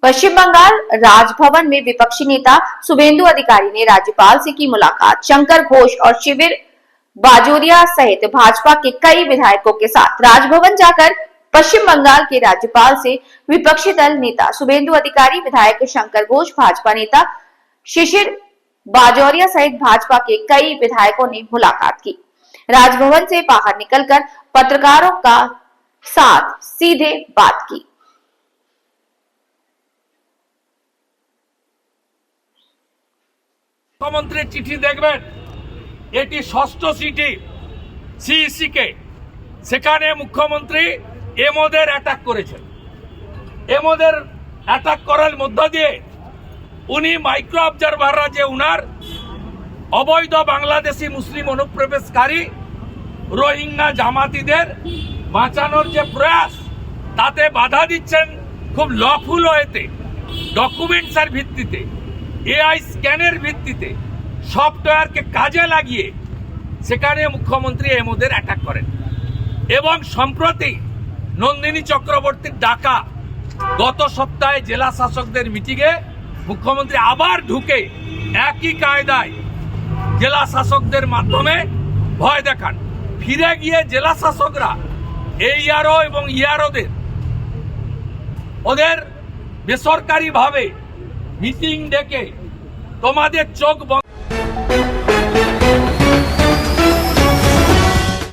पश्चिम बंगाल राजभवन में विपक्षी नेता शुभेंदु अधिकारी ने राज्यपाल से की मुलाकात। शंकर घोष और शिविर बाजोरिया सहित भाजपा के कई विधायकों के साथ राजभवन जाकर पश्चिम बंगाल के राज्यपाल से विपक्षी दल नेता शुभेंदु अधिकारी, विधायक शंकर घोष, भाजपा नेता शिशिर बाजोरिया सहित भाजपा के कई विधायकों ने मुलाकात की। राजभवन से बाहर निकलकर पत्रकारों का साथ सीधे बात की। মুখ্যমন্ত্রী চিঠি দেখবেন, এটি ষষ্ঠ চিঠি সিইসি কে। সেখানে মুখ্যমন্ত্রী এমওদের অ্যাটাক করেছেন। এমওদের অ্যাটাক করার মধ্য দিয়ে উনি মাইক্রো অবজারভাররা যে উনার অবৈধ বাংলাদেশি মুসলিম অনুপ্রবেশকারী রোহিঙ্গা জামাতিদের বাঁচানোর যে প্রয়াস, তাতে বাধা দিচ্ছেন খুব লফুল ওয়েতে, ডকুমেন্টসের ভিত্তিতে, এআই স্ক্যানের ভিত্তিতে, সফটওয়্যারকে কাজে লাগিয়ে সেখানে মুখ্যমন্ত্রী এমওদের অ্যাটাক করেন। এবং সম্প্রতি নন্দিনী চক্রবর্তীর ডাকা গত সপ্তাহে জেলা শাসকদের মিটিংয়ে মুখ্যমন্ত্রী আবার ঢুকে একই কায়দায় জেলা শাসকদের মাধ্যমে ভয় দেখান। ফিরে গিয়ে জেলা শাসকরা এইআরও এবং ইআরওদের ওদের বেসরকারিভাবে মিটিং ডেকে তোমাদের চোখ